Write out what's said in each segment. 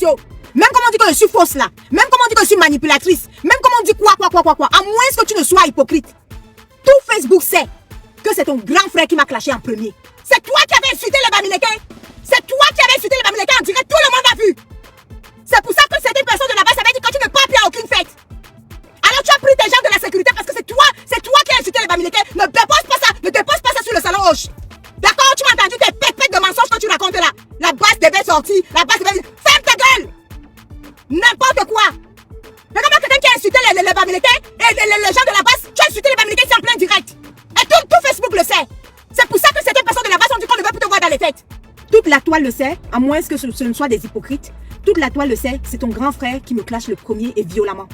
sociaux, même comme on dit que je suis fausse là, même comme on dit que je suis manipulatrice, même comme on dit quoi, à moins que tu ne sois hypocrite. Tout Facebook sait que c'est ton grand frère qui m'a clashé en premier. C'est toi qui avais insulté les Bamileke. C'est toi qui avais insulté les Bamileke en direct, tout le monde a vu. C'est pour ça que certaines personnes de là-bas savaient dire que tu ne peux plus à aucune fête. Alors tu as pris des gens de la sécurité parce que c'est toi qui as insulté les Bamileke. Ne dépose pas ça sur le salon Hoche. D'accord, tu m'as entendu tes pètes de mensonges que tu racontes là. La base devait sortir, la base devait... Ferme ta gueule. N'importe quoi. Mais comment quelqu'un qui a insulté les Bamileke et les gens de la base, tu as insulté les Bamileke ici en plein direct. Et tout Facebook le sait. C'est pour ça que certaines personnes de la base ont dit qu'on ne veut plus te voir dans les fêtes. Toute la toile le sait, à moins que ce ne soit des hypocrites. Toute la toile le sait, c'est ton grand frère qui me clash le premier et violemment.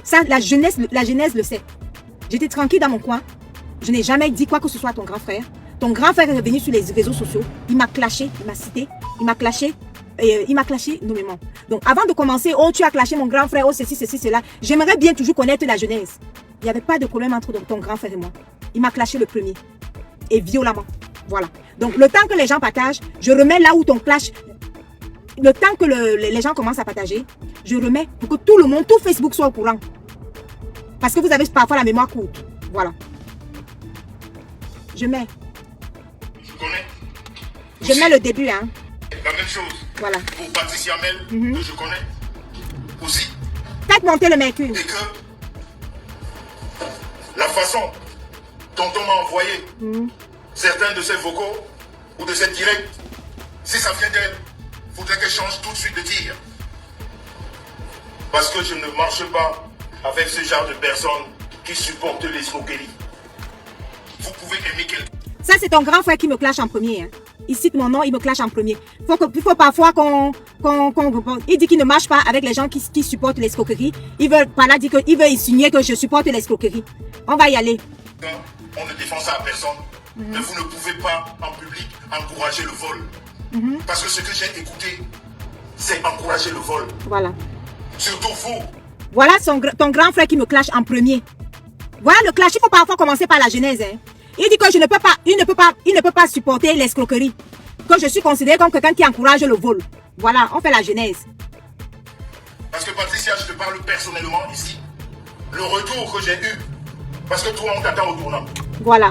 Ça, la jeunesse le sait. J'étais tranquille dans mon coin. Je n'ai jamais dit quoi que ce soit à ton grand frère. Ton grand frère est revenu sur les réseaux sociaux. Il m'a clashé, il m'a cité, il m'a clashé nommément. Donc, avant de commencer, oh, tu as clashé mon grand frère, oh, ceci, cela, j'aimerais bien toujours connaître la genèse. Il n'y avait pas de problème entre ton grand frère et moi. Il m'a clashé le premier. Et violemment. Voilà. Donc, le temps que les gens partagent, je remets là où ton clash... Le temps que les gens commencent à partager, je remets pour que tout le monde, tout Facebook soit au courant. Parce que vous avez parfois la mémoire courte. Voilà. Je mets. Je connais. Je mets le début, hein. La même chose. Voilà. Pour Patricia Mel, que je connais aussi. Faites monter le mercure. Et que la façon dont on m'a envoyé certains de ces vocaux ou de ces directs, si ça vient d'elle, il faudrait qu'elle change tout de suite de tir. Parce que je ne marche pas avec ce genre de personnes qui supportent l'escroquerie. Vous pouvez aimer quelqu'un. Ça, c'est ton grand frère qui me clash en premier. Hein. Il cite mon nom, il me clash en premier. Il faut parfois il dit qu'il ne marche pas avec les gens qui supportent l'escroquerie. Il veut par là dire qu'il veut insinuer que je supporte l'escroquerie. On va y aller. On ne défend ça à personne. Mais vous ne pouvez pas, en public, encourager le vol. Parce que ce que j'ai écouté, c'est encourager le vol. Voilà. Surtout vous. Voilà ton grand frère qui me clash en premier. Voilà le clash. Il faut parfois commencer par la genèse. Hein. Il dit que il ne peut pas supporter l'escroquerie. Que je suis considéré comme quelqu'un qui encourage le vol. Voilà, on fait la genèse. Parce que Patricia, je te parle personnellement ici. Le retour que j'ai eu. Parce que toi, on t'attend au tournant. Voilà.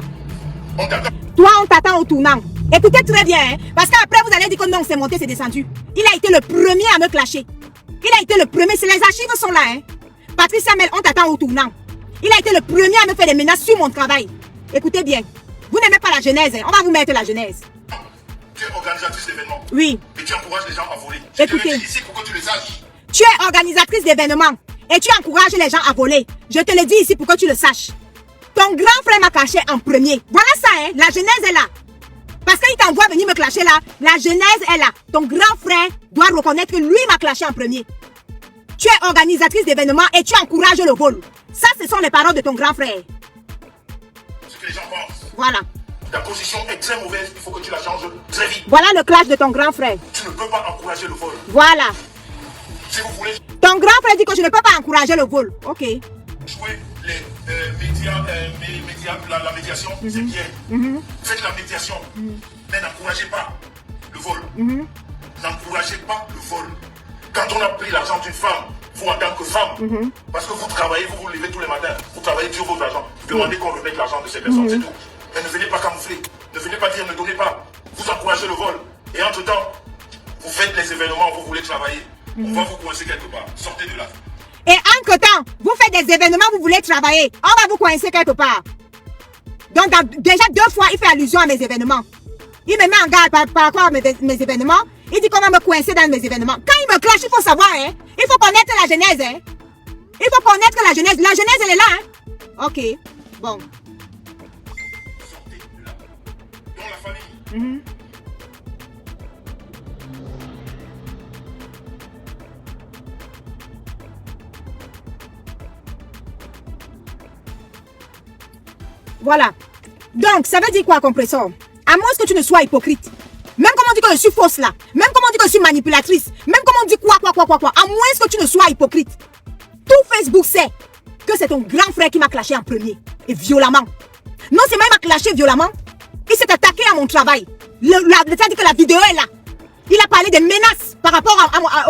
On t'attend. Toi, on t'attend au tournant. Écoutez très bien, hein, parce qu'après, vous allez dire que non, c'est monté, c'est descendu. Il a été le premier à me clasher. Il a été le premier. Les archives sont là. Hein. Patricia Mel, on t'attend au tournant. Il a été le premier à me faire des menaces sur mon travail. Écoutez bien. Vous n'aimez pas la genèse. Hein. On va vous mettre la genèse. Tu es organisatrice d'événements. Oui. Et tu encourages les gens à voler. Écoutez. Je te le dis ici pour que tu le saches. Tu es organisatrice d'événements. Et tu encourages les gens à voler. Je te le dis ici pour que tu le saches. Ton grand frère m'a clashé en premier. Voilà ça, hein. La genèse est là. Parce qu'il t'envoie venir me clasher là, la genèse est là. Ton grand frère doit reconnaître que lui m'a clashé en premier. Tu es organisatrice d'événements et tu encourages le vol. Ça, ce sont les paroles de ton grand frère. Ce que les gens pensent. Voilà. Ta position est très mauvaise, il faut que tu la changes très vite. Voilà le clash de ton grand frère. Tu ne peux pas encourager le vol. Voilà. Si vous voulez ton grand frère dit que je ne peux pas encourager le vol. Ok. Jouer les médias, la médiation, c'est bien. Faites la médiation, mais n'encouragez pas le vol. N'encouragez pas le vol. Quand on a pris l'argent d'une femme, vous en tant que femme, parce que vous travaillez, vous vous levez tous les matins, vous travaillez sur votre argent, demandez qu'on remette l'argent de ces personnes, c'est tout. Mais ne venez pas camoufler, ne venez pas dire ne donnez pas. Vous encouragez le vol. Et entre-temps, vous faites les événements, vous voulez travailler. On va vous coincer quelque part. Sortez de là. Et entre-temps, vous faites des événements, vous voulez travailler. On va vous coincer quelque part. Donc, déjà 2 fois, il fait allusion à mes événements. Il me met en garde par rapport à mes événements. Il dit qu'on va me coincer dans mes événements. Quand il me clash, il faut savoir, hein. Il faut connaître la genèse, hein. Il faut connaître la genèse. La genèse, elle est là, hein. Ok. Bon. Sortez de là. Dans la famille. Voilà. Donc, ça veut dire quoi, compresseur? À moins que tu ne sois hypocrite. Même comme on dit que je suis fausse là. Même comme on dit que je suis manipulatrice. Même comme on dit quoi. À moins que tu ne sois hypocrite. Tout Facebook sait que c'est ton grand frère qui m'a clashé en premier. Et violemment. Non seulement il m'a clashé violemment. Il s'est attaqué à mon travail. C'est-à-dire que la vidéo est là. Il a parlé des menaces. par rapport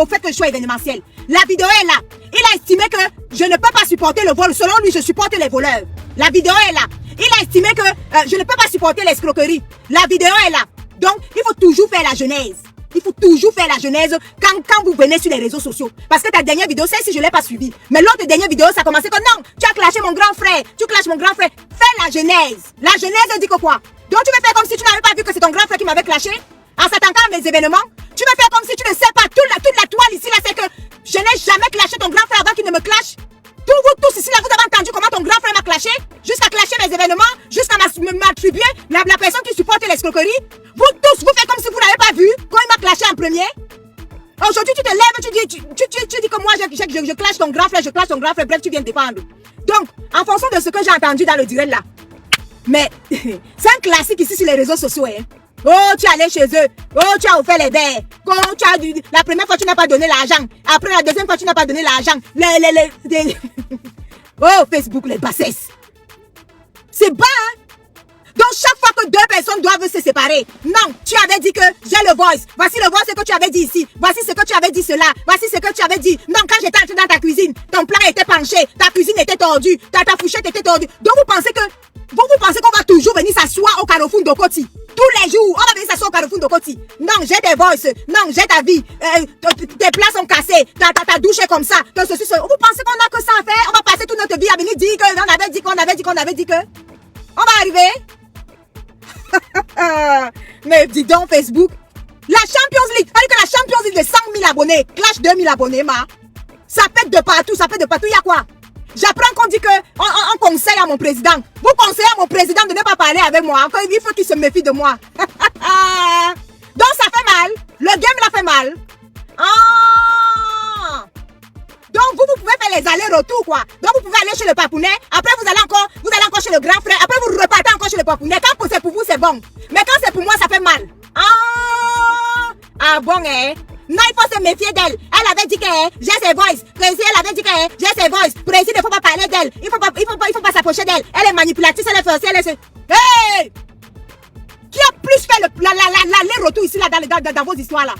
au fait que je sois événementiel. La vidéo est là. Il a estimé que je ne peux pas supporter le vol. Selon lui, je supporte les voleurs. La vidéo est là. Il a estimé que je ne peux pas supporter l'escroquerie. La vidéo est là. Donc, il faut toujours faire la genèse. Il faut toujours faire la genèse quand vous venez sur les réseaux sociaux. Parce que ta dernière vidéo, celle-ci, je ne l'ai pas suivie. Mais l'autre dernière vidéo, ça a commencé comme non, tu as clashé mon grand frère. Tu clashes mon grand frère. Fais la genèse. La genèse dit que quoi? Donc, tu veux faire comme si tu n'avais pas vu que c'est ton grand frère qui m'avait clashé en s'attendant à mes événements. Tu veux faire comme si tu ne sais pas. Toute la toile ici, là, c'est que je n'ai jamais clashé ton grand frère avant qu'il ne me clash. Vous tous ici, là, vous avez entendu comment ton grand frère m'a clashé, jusqu'à clasher mes événements, jusqu'à m'attribuer la personne qui supporte l'escroquerie. Vous tous, vous faites comme si vous n'avez pas vu quand il m'a clashé en premier. Aujourd'hui, tu te lèves, tu dis que moi, je clash ton grand frère, bref, tu viens me défendre. Donc, en fonction de ce que j'ai entendu dans le direct là, mais c'est un classique ici sur les réseaux sociaux, hein. Oh, tu es allé chez eux. Oh, tu as offert les verres. Oh, la première fois, tu n'as pas donné l'argent. Après, la deuxième fois, tu n'as pas donné l'argent. Oh, Facebook, les bassesses. C'est bas, hein? Donc, chaque fois que deux personnes doivent se séparer, non, tu avais dit que j'ai le voice. Voici le voice que tu avais dit ici. Voici ce que tu avais dit cela. Voici ce que tu avais dit. Non, quand j'étais entré dans ta cuisine, ton plat était penché. Ta cuisine était tordue. Ta fourchette était tordue. Donc, vous pensez qu'on va toujours venir s'asseoir au Carrefour d'Okoti? Tous les jours, on va venir s'asseoir au Carrefour d'Okoti. Non, j'ai des voices. Non, j'ai ta vie. Tes plats sont cassés. Ta douche est comme ça. Vous pensez qu'on a que ça à faire? On va passer toute notre vie à venir dire qu'on avait dit que. On va arriver. Mais dis donc, Facebook. La Champions League. C'est-à-dire que la Champions League de 100 000 abonnés. Clash 2 000 abonnés, ça pète de partout. Il y a quoi? J'apprends qu'on dit que on conseille à mon président. Vous conseillez à mon président de ne pas parler avec moi. Encore, il faut qu'il se méfie de moi. Donc ça fait mal. Le game l'a fait mal. Ah. Donc vous pouvez faire les allers-retours quoi. Donc vous pouvez aller chez le papounet. Après vous allez encore chez le grand frère. Après vous repartez encore chez le papounet. Quand c'est pour vous c'est bon. Mais quand c'est pour moi ça fait mal. Ah bon hein. Non, il faut se méfier d'elle. Elle avait dit que j'ai ses voices. Précis, elle avait dit que j'ai ses voices. Précis, il ne faut pas parler d'elle. Il faut pas s'approcher d'elle. Elle est manipulatrice, elle est forcée, Hey! Qui a plus fait l'aller-retour ici, là, dans vos histoires, là?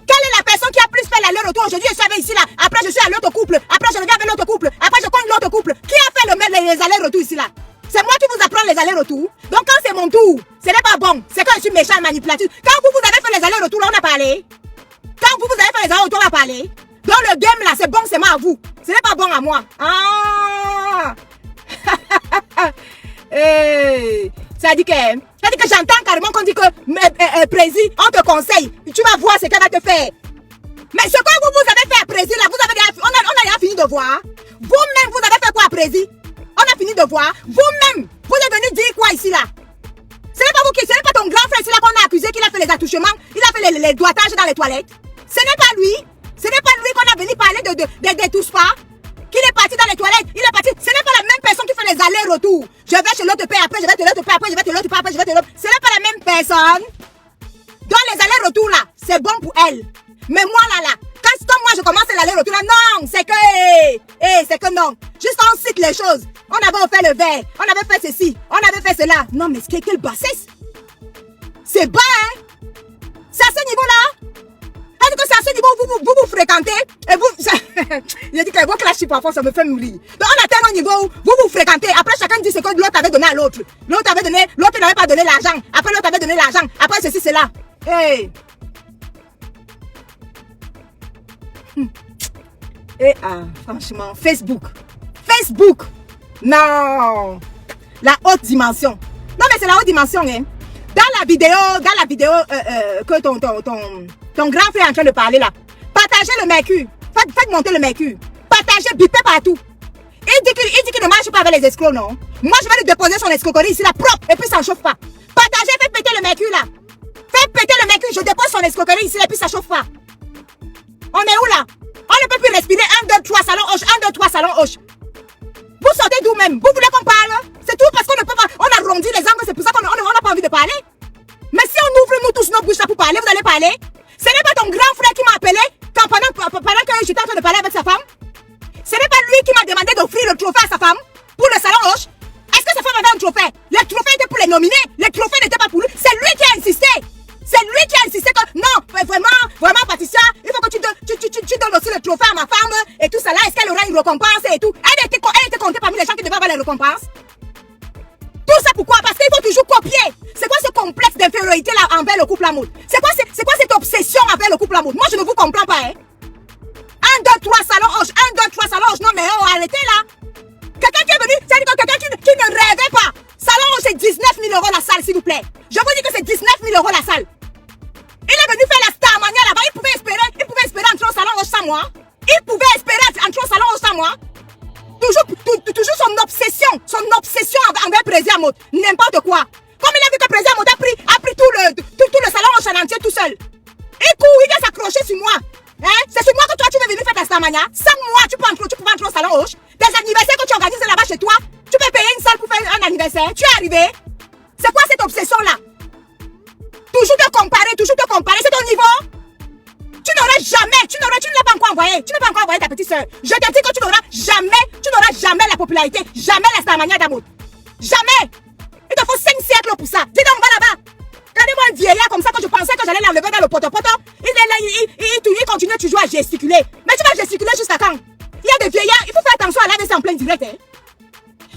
Quelle est la personne qui a plus fait l'aller-retour? Aujourd'hui, je suis avec ici, là. Après, je suis à l'autre couple. Après, je reviens avec l'autre couple. Après, je compte l'autre couple. Qui a fait les allers-retours ici, là? C'est moi qui vous apprends les allers-retours. Donc, quand c'est mon tour, ce n'est pas bon. C'est quand je suis méchant, manipulatrice. Quand vous avez fait les allers-retours, là, on a parlé. Quand vous avez fait les allers-retours, on a parlé. Dans le game là, c'est bon seulement à vous. Ce n'est pas bon à moi. Ah. Ça dit que j'entends carrément qu'on dit que Prési, on te conseille. Tu vas voir ce qu'elle va te faire. Mais ce que vous avez fait à Prési là, on a déjà fini de voir. Vous-même, vous avez fait quoi à Prési? On a fini de voir. Vous-même, vous êtes venu dire quoi ici là? Ce n'est pas vous ce n'est pas ton grand frère ici là qu'on a accusé qu'il a fait les attouchements, il a fait les doigtages dans les toilettes. Ce n'est pas lui. Ce n'est pas lui qu'on a venu parler de tous pas. Qu'il est parti dans les toilettes. Il est parti. Ce n'est pas la même personne qui fait les allers-retours. Je vais chez l'autre père, après je vais chez l'autre père, après je vais chez l'autre père, après je vais chez l'autre. Ce n'est pas la même personne. Dans les allers-retours là, c'est bon pour elle. Mais moi là, quand moi je commence l'aller-retour là, non, c'est que non. Juste on cite les choses. On avait offert le verre, on avait fait ceci, on avait fait cela. Non mais quelle bassesse. C'est bas hein. C'est à ce niveau là. C'est à ce niveau vous fréquentez et vous. Il a dit que vos clashs parfois ça me fait mourir. Donc on atteint un niveau où vous fréquentez. Après chacun dit ce que l'autre avait donné à l'autre. L'autre n'avait pas donné l'argent. Après l'autre avait donné l'argent. Après ceci, cela. Hey. Et franchement, Facebook. Non. La haute dimension. Non mais c'est la haute dimension hein. Dans la vidéo que ton grand frère est en train de parler là, partagez le mercure, faites monter le mercure, partagez, bipez partout. Il dit qu'il ne marche pas avec les escrocs, non? Moi je vais lui déposer son escroquerie ici là, propre, et puis ça ne chauffe pas. Partagez, faites péter le mercure là. Faites péter le mercure, je dépose son escroquerie ici là, et puis ça ne chauffe pas. On est où là? On ne peut plus respirer. 1, 2, 3, salon hoche, 1, 2, 3, salon hoche. Vous sortez d'où même? Vous voulez qu'on parle? C'est tout parce qu'on ne peut pas. On a arrondi les angles, c'est pour ça qu'on n'a pas envie de parler. Mais si on ouvre nous tous nos bouches là pour parler, vous allez parler. Ce n'est pas ton grand frère qui m'a appelé pendant que j'étais en train de parler avec sa femme. Ce n'est pas lui qui m'a demandé d'offrir le trophée à sa femme pour le salon hoche. Est-ce que sa femme avait un trophée? Le trophée était pour les nominer. Le trophée n'était pas pour lui. C'est lui qui a insisté. C'est lui qui a insisté que non, vraiment, Patricia, il tu donnes aussi le trophée à ma femme et tout ça là. Est-ce qu'elle aura une récompense et tout? Elle était comptée parmi les gens qui devaient avoir les récompenses. Tout ça pourquoi? Parce qu'il faut toujours copier. C'est quoi ce complexe d'infériorité là envers le couple à mode? C'est quoi cette obsession envers le couple à mode? Moi je ne vous comprends pas, hein. 1, 2, 3 salons hoche, 1, 2, 3 salons hoche. Non mais oh, arrêtez là. Quelqu'un qui est venu, c'est-à-dire quelqu'un qui ne rêvait pas. Salon hoche c'est 19 000 € la salle s'il vous plaît. Je vous dis que c'est 19 000 € la salle. Il est venu faire la Starmania là-bas, il pouvait espérer entrer au salon hoche sans moi. Il pouvait espérer entrer au salon hoche sans moi. Toujours son obsession envers Président Mode. N'importe quoi. Comme il a vu que Président Mode a pris tout le salon hoche en entier tout seul. Il court, il vient s'accrocher sur moi. Hein? C'est sur moi que toi tu veux venir faire ta Starmania. Sans moi, tu peux entrer au salon hoche. Des anniversaires que tu organises là-bas chez toi, tu peux payer une salle pour faire un anniversaire. Tu es arrivé. C'est quoi cette obsession-là? Toujours te comparer, c'est ton niveau. Tu n'auras jamais, tu ne l'as pas encore envoyé. Tu n'as pas encore envoyé ta petite soeur. Je te dis que tu n'auras jamais la popularité, jamais la Starmania d'amour. Jamais. Il te faut 5 siècles pour ça. Dis donc, va là-bas. Regardez-moi un vieillard comme ça que je pensais que j'allais l'enlever dans le potopoto. Il continue toujours à gesticuler. Mais tu vas gesticuler jusqu'à quand? Il y a des vieillards, il faut faire attention à laver ça en plein direct. Hein?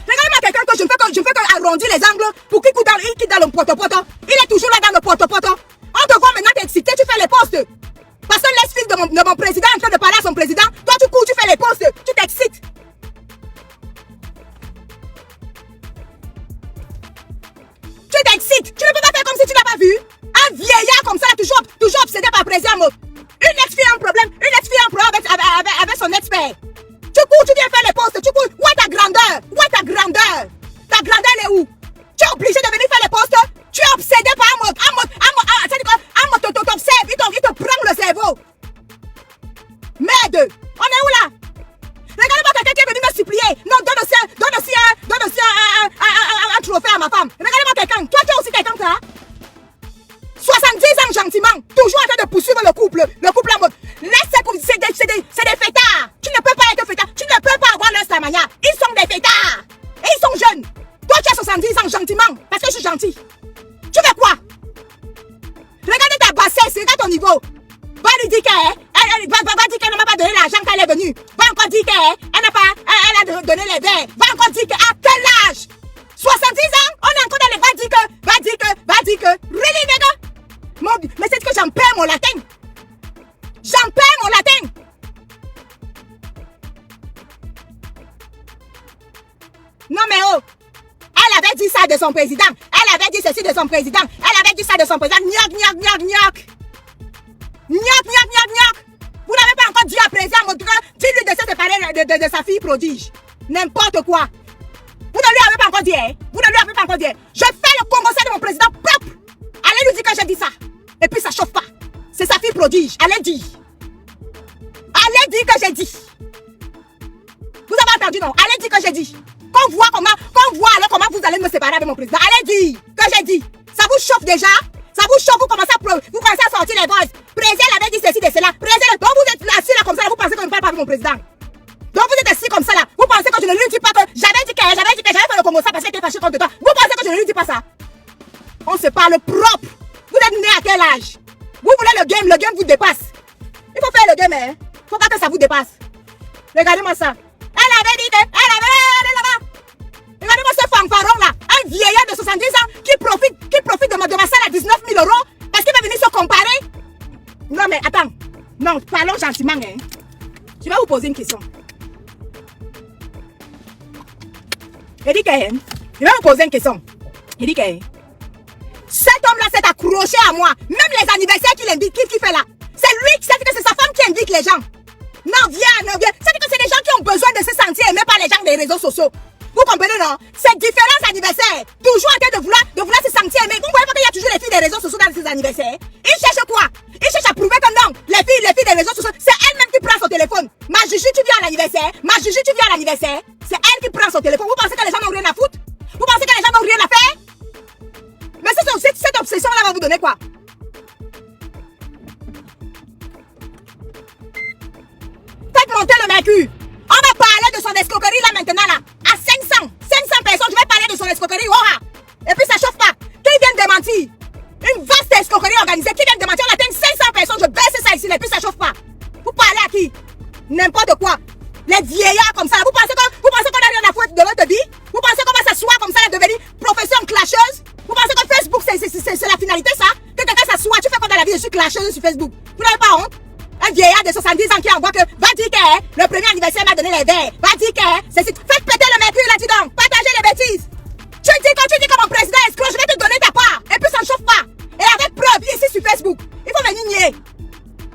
Regardez-moi quelqu'un que je ne fais que arrondir les angles pour qu'il quitte dans le potopoto. Il est toujours là dans le potopoto. On te voit maintenant t'exciter, tu fais les postes. Parce que l'ex-fils de mon président est en train de parler à son président. Toi tu cours, tu fais les postes, tu t'excites. Tu t'excites. Tu ne peux pas faire comme si tu n'as pas vu. Un vieillard comme ça, toujours obsédé par le président Mode. Une ex-fille a un problème avec son ex-père. Tu cours, tu viens faire les postes, tu cours. Où est ta grandeur? Ta grandeur, elle est où? Tu es obligé de venir faire les postes. Tu es obsédé par un mode. T'observe, il te prend le cerveau. Merde, on est où là? Regardez-moi quelqu'un qui est venu me supplier. Non, donne aussi un trophée à ma femme. Regardez-moi quelqu'un. Toi, tu es aussi quelqu'un, ça? 70 ans gentiment, toujours en train de poursuivre le couple à mode. C'est des fêtards. Tu ne peux pas être fêtard. Tu ne peux pas avoir leur Starmania. Ils sont des fêtards. Et ils sont jeunes. Toi, tu as 70 ans gentiment, parce que je suis gentil. Tu fais quoi? Regardez ta bassesse, regarde ton niveau. Va lui dire qu'elle ne m'a pas donné l'argent quand elle est venue. Va encore dire qu'elle a donné les verres. Va encore dire qu'à quel âge? 70 ans? On est encore dans les va dire que. Really, nigga? Mais c'est que j'en perds mon latin. Non mais oh, elle avait dit ça de son président. Elle avait dit ceci de son président. Elle avait dit ça de son président. Gnoc. Vous n'avez pas encore dit à président, dis-lui de se séparer de sa fille prodige. N'importe quoi. Vous ne lui avez pas encore dit, hein? Je fais le Congo de mon président propre. Allez lui dire que j'ai dit ça. Et puis ça chauffe pas. C'est sa fille prodige. Allez dire que j'ai dit. Vous avez entendu, non? Allez dire que j'ai dit. Qu'on voit alors comment vous allez me séparer avec mon président. Allez dire que j'ai dit. Ça vous chauffe déjà? Ça vous chauffe, vous commencez à sortir les voix. Président avait dit ceci, de cela. Président, donc vous êtes assis là comme ça, là, vous pensez que je ne parle pas avec mon président. Donc vous êtes assis comme ça là, vous pensez que je ne lui dis pas que j'avais dit que j'avais fait le Congo ça parce qu'elle était fâchée contre toi. Vous pensez que je ne lui dis pas ça? On se parle propre. Vous êtes né à quel âge? Vous voulez le game vous dépasse. Il faut faire le game, hein. Faut pas que ça vous dépasse. Regardez-moi ça. Elle avait dit que, là-bas. Regardez-moi ce fanfaron là, un vieillard de 70 ans qui profite de ma salle à 19 000 € parce qu'il va venir se comparer. Non mais attends, non, parlons gentiment, hein. Je vais vous poser une question. Il dit que, je vais vous poser une question. Il dit que, cet homme-là s'est accroché à moi, même les anniversaires qu'il invite, qu'il fait là. C'est lui, c'est que c'est sa femme qui invite les gens. Non, viens. C'est que c'est des gens qui ont besoin de se sentir aimés par les gens des réseaux sociaux. Vous comprenez, non? C'est différents anniversaires. Toujours en train de vouloir se sentir aimé. Vous voyez pas qu'il y a toujours les filles des réseaux sociaux dans ces anniversaires? Ils cherchent quoi? Ils cherchent à prouver que non. Les filles des réseaux sociaux, c'est elle-même qui prend son téléphone. Ma Juju, tu viens à l'anniversaire. C'est elle qui prend son téléphone. Vous pensez que les gens n'ont rien à foutre? Vous pensez que les gens n'ont rien à faire? Mais cette obsession-là va vous donner quoi? Faites monter le mercure. On va parler de son escroquerie là maintenant là. À 500 personnes, je vais parler de son escroquerie. Et puis ça chauffe pas. Qui vient de démentir? Une vaste escroquerie organisée. Qui vient de démentir? On atteint 500 personnes. Je baisse ça ici et puis ça chauffe pas. Vous parlez sur Facebook. Vous n'avez pas honte? Un vieillard de 70 ans qui envoie que va dire que le premier anniversaire m'a donné les verres. Va dire que c'est si. Faites péter le mercure là-dessus donc. Partagez les bêtises. Quand tu dis que mon président est escroc, je vais te donner ta part. Et puis ça ne chauffe pas. Et avec preuve ici sur Facebook. Il faut venir nier.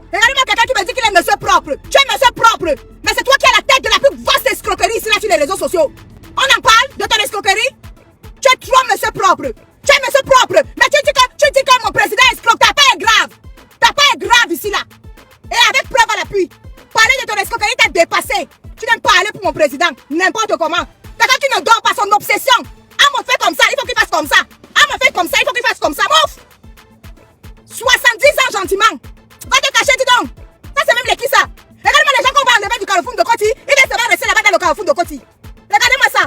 Regardez-moi quelqu'un qui me dit qu'il est monsieur propre. Tu es monsieur propre. Mais c'est toi qui as la tête de la plus vaste escroquerie ici là sur les réseaux sociaux. On en parle de ton escroquerie? Tu es trop monsieur propre. Tu es monsieur propre. Mais tu dis que mon président est escroc. Ta part est grave. Ta part est grave ici là. Et avec preuve à l'appui. Parler de ton escroquerie t'a dépassé. Tu n'aimes pas aller pour mon président. N'importe comment. Quelqu'un qui ne dort pas son obsession. Ah, mon fait comme ça, il faut qu'il fasse comme ça. Ah, mon fait comme ça, il faut qu'il fasse comme ça. Mouf! 70 ans gentiment. Va te cacher, dis donc. Ça, c'est même les qui ça. Regardez-moi les gens qu'on va enlever du Carrefour de Koti. Ils vont seulement rester là-bas dans le Carrefour de Koti. Regardez-moi ça.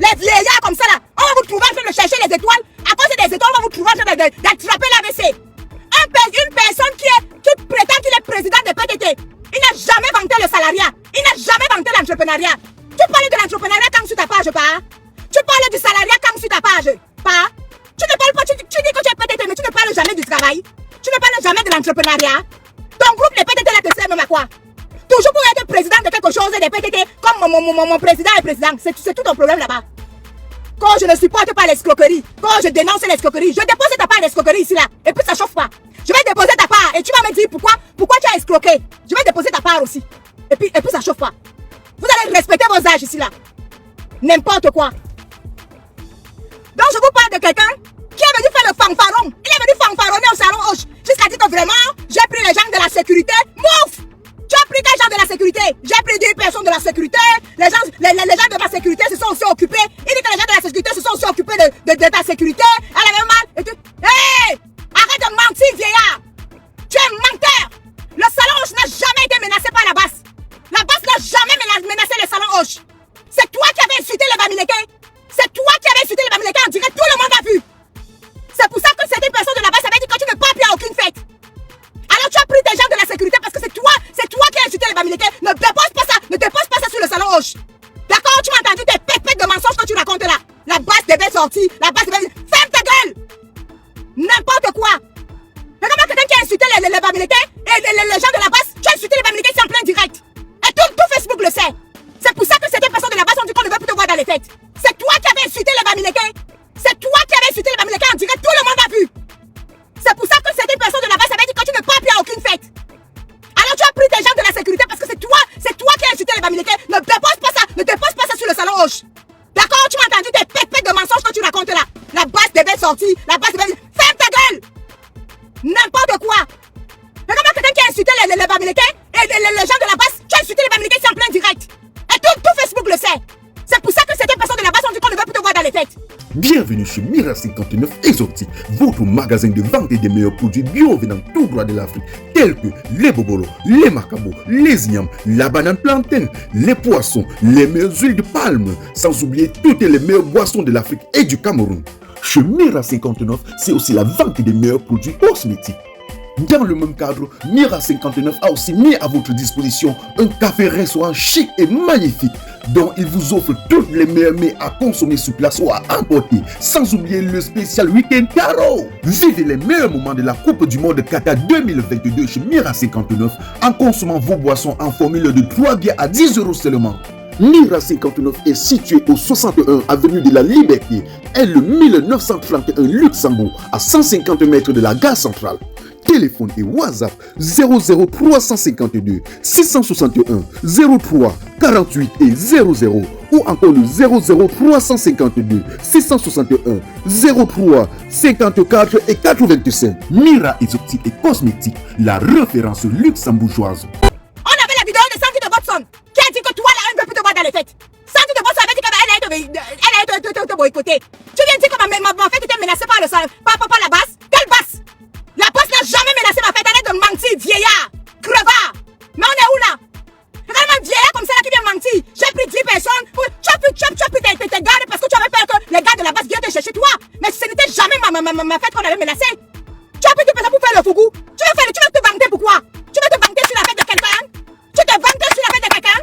Les vieillards comme ça là. On va vous trouver en train de chercher les étoiles. À cause des étoiles, on va vous trouver en train d'attraper l'AVC. Une personne qui prétend qu'il est président de PTT. Il n'a jamais vanté le salariat. Il n'a jamais vanté l'entrepreneuriat. Tu parles de l'entrepreneuriat quand sur ta page, pas? Tu parles du salariat quand sur ta page, pas? Tu ne parles pas, tu dis que tu es PTT, mais tu ne parles jamais du travail. Tu ne parles jamais de l'entrepreneuriat. Ton groupe, les PTT, là, te sert même à quoi? Toujours pour être président de quelque chose, des PTT, comme mon président est président. C'est tout ton problème là-bas. Quand je ne supporte pas l'escroquerie, quand je dénonce l'escroquerie, je dépose ta part d'escroquerie ici là. Et puis ça chauffe pas. Je vais déposer ta part et tu vas me dire pourquoi tu as escroqué. Je vais déposer ta part aussi. Et puis ça chauffe pas. Vous allez respecter vos âges ici là. N'importe quoi. Donc je vous parle de quelqu'un qui est venu faire le fanfaron. Il est venu fanfaronner au salon Hoche. Jusqu'à dire que vraiment, j'ai pris les gens de la sécurité. Mouf! Tu as pris quel genre de la sécurité? J'ai pris 10 personnes de la sécurité. Les gens de la sécurité se sont aussi occupés. Il dit que les gens de la sécurité se sont aussi occupés de ta sécurité. Elle avait mal. Et tu... Hey! Arrête de mentir, vieillard! Tu es menteur! Le salon Hoche n'a jamais été menacé par la basse. La basse n'a jamais menacé le salon Hoche. C'est toi qui avais insulté les Bamileke. C'est toi qui avais insulté les Bamileke en direct. Tout le monde a vu. C'est pour ça que certaines personnes de la basse avaient dit que tu ne pars plus à aucune fête. Alors tu as pris des gens de la sécurité parce que c'est toi qui as insulté les Bamileke. Ne dépose pas ça sur le salon Hoche. D'accord? Tu m'as entendu tes pépètes de mensonges que tu racontes là. La basse devait sortir. La basse devait... Ferme ta gueule! N'importe quoi. Regarde-moi quelqu'un qui a insulté les Bamileke et les gens de la basse. Tu as insulté les Bamileke, c'est en plein direct. Et tout Facebook le sait. C'est pour ça que certaines personnes de la basse ont dit qu'on ne veut plus te voir dans les fêtes. C'est toi qui avais insulté les Bamileke. C'est toi qui avais insulté les Bamileke en direct. Tout le monde a vu. C'est pour ça que certaines personnes de la basse avaient dit que tu ne pars plus à aucune fête. Alors tu as pris des gens de la sécurité parce que c'est toi qui as insulté les Bamileke. Ne dépose pas ça sur le salon Hoche. D'accord? Tu m'as entendu tes pépètes de mensonges que tu racontes là. La basse devait sortir. La basse devait... Ferme ta gueule! N'importe quoi. Regarde-moi quelqu'un qui a insulté les Bamileke et les gens de la basse. Tu as insulté les Bamileke, c'est en plein direct. Et tout Facebook le sait. C'est pour ça que certaines personnes de la basse ont dit qu'on ne veut plus te voir dans les fêtes. Bienvenue chez Mira 59 Exotique, votre magasin de vente des meilleurs produits bio venant tout droit de l'Afrique, tels que les bobolos, les macabos, les ignames, la banane plantain, les poissons, les meilleures huiles de palme, sans oublier toutes les meilleures boissons de l'Afrique et du Cameroun. Chez Mira 59, c'est aussi la vente des meilleurs produits cosmétiques. Dans le même cadre, Mira 59 a aussi mis à votre disposition un café-restaurant chic et magnifique dont il vous offre toutes les meilleurs mets à consommer sur place ou à emporter, sans oublier le spécial Week-end Caro. Vivez les meilleurs moments de la Coupe du Monde Qatar 2022 chez Mira 59 en consommant vos boissons en formule de 3 bières à 10 € seulement. Mira 59 est situé au 61 avenue de la Liberté et le 1931 Luxembourg à 150 mètres de la gare centrale. Téléphone et WhatsApp 00352 661 03 48 et 00 ou encore le 00352 661 03 54 et 85. Mira Exotique et Cosmétique, la référence luxembourgeoise. On avait la vidéo de Sandy de Watson qui a dit que toi là, elle ne veut plus te voir dans les fêtes. Sandy de Watson avait dit qu'elle allait te boycotter. Tu viens de dire que ma fête était menacée par la basse. Quelle basse? La basse n'a jamais menacé ma fête. Arrête de mentir, vieillard, crevard. Mais on est où là? Regarde un vieillard comme ça là qui vient mentir. J'ai pris 10 personnes. Tu as pris tes gardes parce que tu avais peur que les gars de la basse viennent te chercher toi. Mais ce n'était jamais ma fête qu'on avait menacée. Tu as pris 10 personnes pour faire le fougou. Tu veux te vanter pourquoi? Tu veux te vanter sur la fête de quelqu'un? Tu te vantes sur la fête de quelqu'un?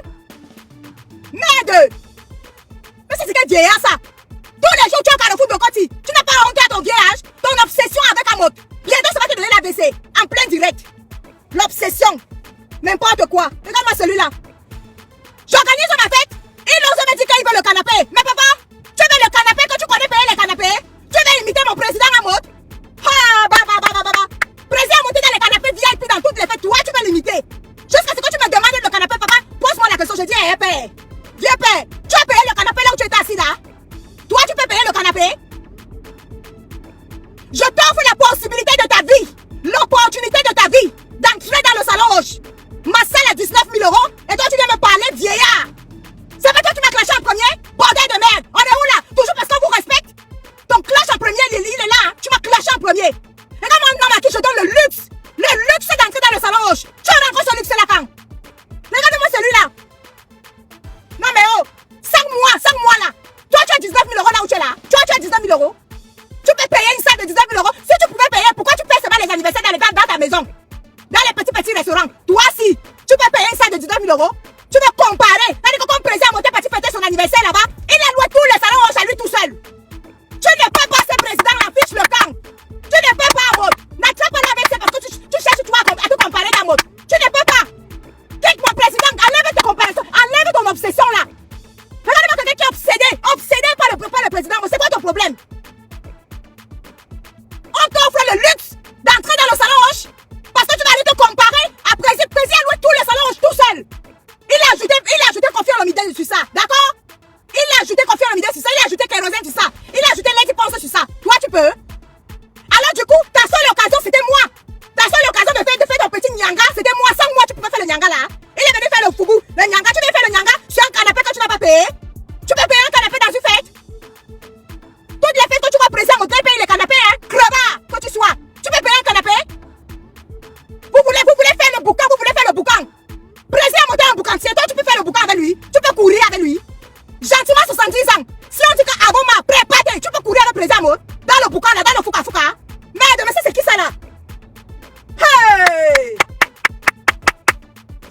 Merde! Mais c'est quel vieillard ça? Tous les jours tu es au Carrefour de Koti. Tu n'as pas honte à ton vieillage? Ton obsession avec un mot. Bientôt ça va te donner l'AVC. En plein direct. L'obsession. N'importe quoi. Regarde-moi celui-là. J'organise ma fête. Il ose me dire qu'il veut le canapé. Mais papa, tu veux le canapé que tu connais payer les canapés? Tu veux imiter mon président en mode? Ah, Président monté dans les canapés VIP dans toutes les fêtes. Toi, tu veux l'imiter. Jusqu'à ce que tu me demandes le canapé, papa. Pose-moi la question. Je dis, père. Vieux père, tu as payé le canapé là où tu étais assis là? Toi, tu peux payer le canapé? Je t'offre la possibilité de ta vie, l'opportunité de ta vie, d'entrer dans le salon rouge. Ma salle à 19 000 euros et toi, tu viens me parler, vieillard. C'est pas toi qui m'as clashé en premier? Bordel de merde. On est où là? Toujours parce qu'on vous respecte? Ton clash en premier, il est là. Hein? Tu m'as clashé en premier. Regarde-moi un homme à qui je donne le luxe. Le luxe d'entrer dans le salon rouge. Tu as rencontré ce luxe-là quand? Regarde-moi celui-là. Non mais oh, 5 mois là. Toi, tu as 19 000 euros là où tu es là. Toi, tu as 19 000 euros. Tu peux payer une salle de 19 000 euros. Si tu pouvais payer, pourquoi tu payes seulement les anniversaires dans ta maison? Dans les petits restaurants. Toi, si tu peux payer une salle de 19 000 euros, tu veux comparer. C'est-à-dire que comme président monté parti fêter son anniversaire là-bas, il a loué tout le salon rouge à lui tout seul. Tu ne peux pas, ce président là, fiche le camp. Tu ne peux pas, mode. N'attrape pas avec ça parce que tu cherches toi à te comparer dans mode. Tu ne peux pas. Quitte mon président, enlève tes comparaisons, enlève ton obsession là. Regardez-moi quelqu'un qui est obsédé par le président. C'est quoi ton problème? On t'offre le luxe d'entrer dans le salon rouge parce que tu vas aller te comparer à président a loué tout le salon rouge tout seul. Il a ajouté confiance en l'humidité sur ça, d'accord? Il a ajouté confiance en l'humidité sur ça, il a ajouté kérosène sur ça, il a ajouté l'équipe sur ça. Toi, tu peux? Alors du coup, ta seule occasion, c'était moi. Ta seule occasion de faire ton petit nyanga, c'était moi. Sans moi, tu pouvais faire le nyanga là. Il est venu faire le fougou. Le nyanga, tu viens faire le nyanga sur un canapé que tu n'as pas payé. Tu peux payer un canapé dans une fête. Toutes les fêtes que tu vas présenter, on doit payer les canapés, hein. Crevard que tu sois. Tu peux payer un canapé. Vous voulez faire le boucan, Président monter un boucancier, toi tu peux faire le boucan avec lui. Tu peux courir avec lui. Gentiment 70 ans. Si on dit qu'avant ma prépare, tu peux courir avec le président dans le boucan là, dans le fouca. Merde, mais ça c'est qui ça là? Hey!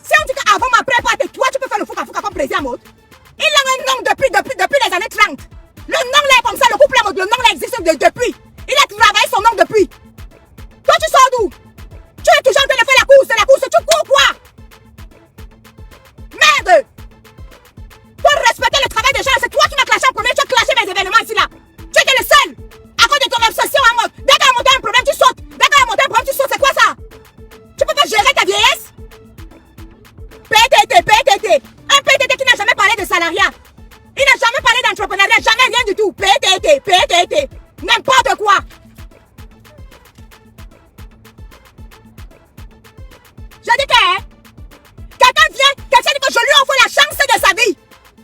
Si on dit qu'avant ma prépare, toi tu peux faire le fouca comme président mode. Il a un nom depuis les années 30. Le nom là est comme ça, le couple là, le nom là existe depuis. Il a travaillé son nom depuis. Toi tu sors d'où? Tu es toujours en train de faire la course, tu cours quoi? Merde! Pour respecter le travail des gens, c'est toi qui m'as clashé en premier, tu as clashé mes événements ici là. Tu étais le seul. À cause de ton obsession en mode. Dès qu'elle a monté un problème, tu sautes. C'est quoi ça? Tu peux pas gérer ta vieillesse? PTT. Un PTT qui n'a jamais parlé de salariat. Il n'a jamais parlé d'entrepreneuriat, jamais rien du tout. PTT. N'importe quoi. Je dis que quelqu'un dit que je lui offre la chance de sa vie.